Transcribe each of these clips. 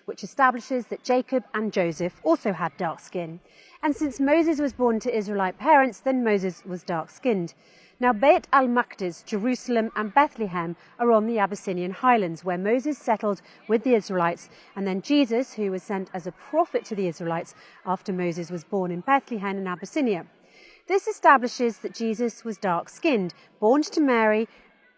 which establishes that Jacob and Joseph also had dark skin. And since Moses was born to Israelite parents, then Moses was dark-skinned. Now Beit al-Maqdis, Jerusalem and Bethlehem are on the Abyssinian highlands, where Moses settled with the Israelites, and then Jesus, who was sent as a prophet to the Israelites after Moses was born in Bethlehem in Abyssinia. This establishes that Jesus was dark-skinned, born to Mary,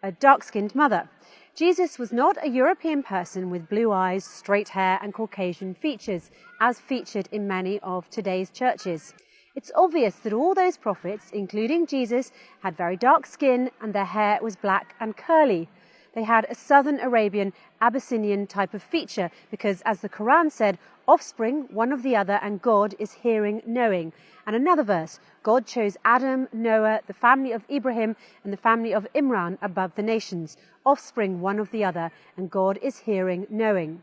a dark-skinned mother. Jesus was not a European person with blue eyes, straight hair and Caucasian features, as featured in many of today's churches. It's obvious that all those prophets, including Jesus, had very dark skin and their hair was black and curly. They had a southern Arabian, Abyssinian type of feature because, as the Quran said, offspring one of the other and God is hearing, knowing. And another verse, God chose Adam, Noah, the family of Ibrahim and the family of Imran above the nations, offspring one of the other, and God is hearing, knowing.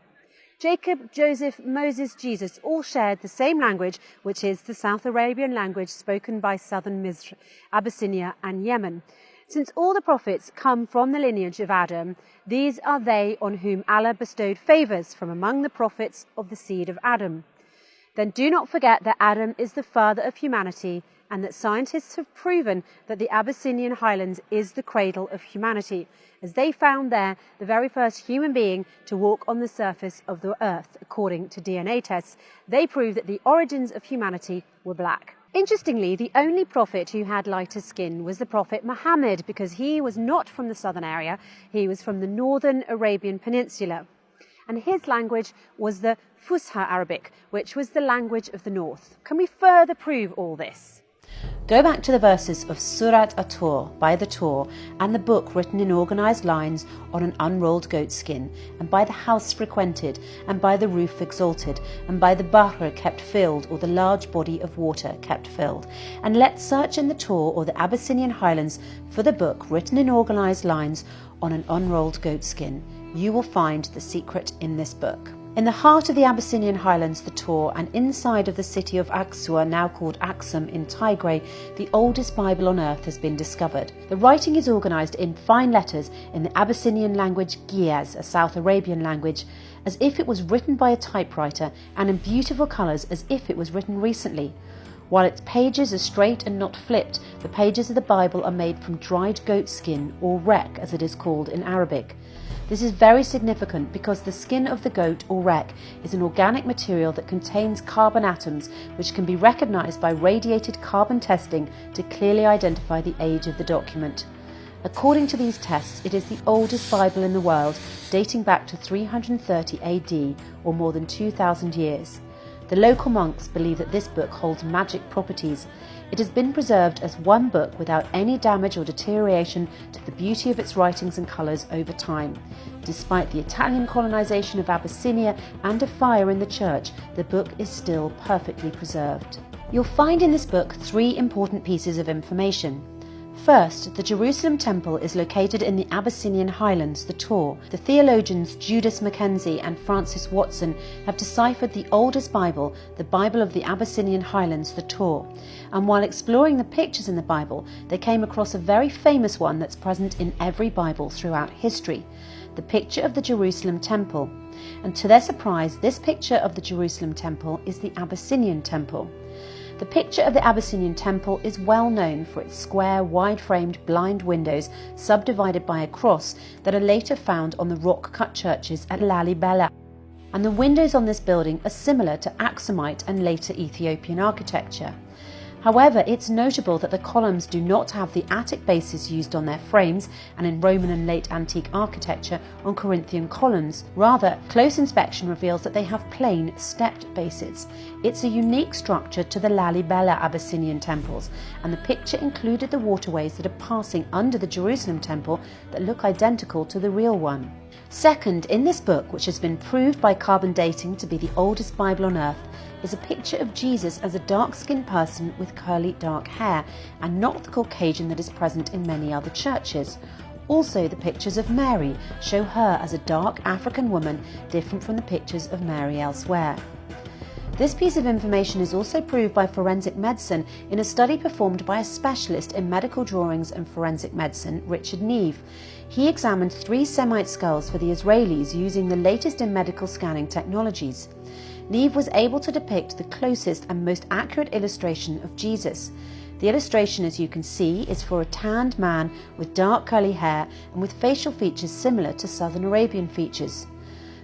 Jacob, Joseph, Moses, Jesus all shared the same language, which is the South Arabian language spoken by southern Misr, Abyssinia and Yemen. Since all the prophets come from the lineage of Adam, these are they on whom Allah bestowed favours from among the prophets of the seed of Adam. Then do not forget that Adam is the father of humanity and that scientists have proven that the Abyssinian highlands is the cradle of humanity, as they found there the very first human being to walk on the surface of the earth. According to DNA tests, they prove that the origins of humanity were black. Interestingly, the only prophet who had lighter skin was the prophet Muhammad, because he was not from the southern area, he was from the northern Arabian Peninsula. And his language was the Fusha Arabic, which was the language of the north. Can we further prove all this? Go back to the verses of Surat at-Tur, by the Tur, and the book written in organised lines on an unrolled goat skin, and by the house frequented, and by the roof exalted, and by the Bahr kept filled, or the large body of water kept filled. And let's search in the Tur or the Abyssinian highlands for the book written in organised lines on an unrolled goat skin. You will find the secret in this book. In the heart of the Abyssinian highlands, the Tur, and inside of the city of Aksum, now called Aksum in Tigray, the oldest Bible on earth has been discovered. The writing is organised in fine letters in the Abyssinian language Ge'ez, a South Arabian language, as if it was written by a typewriter, and in beautiful colours as if it was written recently. While its pages are straight and not flipped, the pages of the Bible are made from dried goat skin, or rek as it is called in Arabic. This is very significant because the skin of the goat, or rek, is an organic material that contains carbon atoms which can be recognised by radiated carbon testing to clearly identify the age of the document. According to these tests, it is the oldest Bible in the world, dating back to 330 AD, or more than 2,000 years. The local monks believe that this book holds magic properties. It has been preserved as one book without any damage or deterioration to the beauty of its writings and colours over time. Despite the Italian colonisation of Abyssinia and a fire in the church, the book is still perfectly preserved. You'll find in this book 3 important pieces of information. First, the Jerusalem Temple is located in the Abyssinian highlands, the Tur. The theologians Judas Mackenzie and Francis Watson have deciphered the oldest Bible, the Bible of the Abyssinian highlands, the Tur. And while exploring the pictures in the Bible, they came across a very famous one that's present in every Bible throughout history, the picture of the Jerusalem Temple. And to their surprise, this picture of the Jerusalem Temple is the Abyssinian Temple. The picture of the Abyssinian Temple is well known for its square, wide-framed, blind windows subdivided by a cross that are later found on the rock-cut churches at Lalibela. And the windows on this building are similar to Aksumite and later Ethiopian architecture. However, it's notable that the columns do not have the Attic bases used on their frames and in Roman and late antique architecture on Corinthian columns. Rather, close inspection reveals that they have plain, stepped bases. It's a unique structure to the Lalibela Abyssinian temples, and the picture included the waterways that are passing under the Jerusalem temple that look identical to the real one. Second, in this book, which has been proved by carbon dating to be the oldest Bible on earth, is a picture of Jesus as a dark-skinned person with curly dark hair, and not the Caucasian that is present in many other churches. Also, the pictures of Mary show her as a dark African woman, different from the pictures of Mary elsewhere. This piece of information is also proved by forensic medicine in a study performed by a specialist in medical drawings and forensic medicine, Richard Neve. He examined 3 Semite skulls for the Israelis using the latest in medical scanning technologies. Neave was able to depict the closest and most accurate illustration of Jesus. The illustration, as you can see, is for a tanned man with dark curly hair and with facial features similar to Southern Arabian features.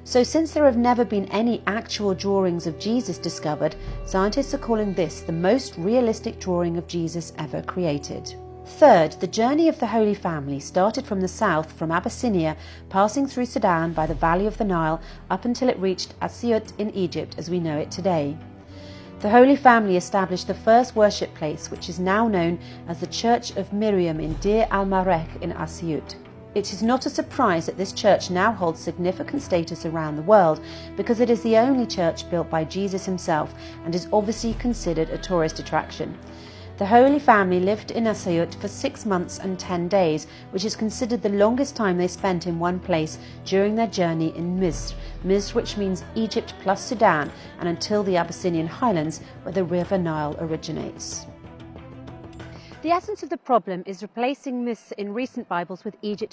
So since there have never been any actual drawings of Jesus discovered, scientists are calling this the most realistic drawing of Jesus ever created. Third, the journey of the Holy Family started from the south, from Abyssinia, passing through Sudan by the valley of the Nile up until it reached Asyut in Egypt as we know it today. The Holy Family established the first worship place, which is now known as the Church of Miriam in Deir al-Marek in Asyut. It is not a surprise that this church now holds significant status around the world, because it is the only church built by Jesus himself and is obviously considered a tourist attraction. The Holy Family lived in Asyut for 6 months and 10 days, which is considered the longest time they spent in one place during their journey in Misr, which means Egypt plus Sudan, and until the Abyssinian highlands where the river Nile originates. The essence of the problem is replacing Misr in recent Bibles with Egypt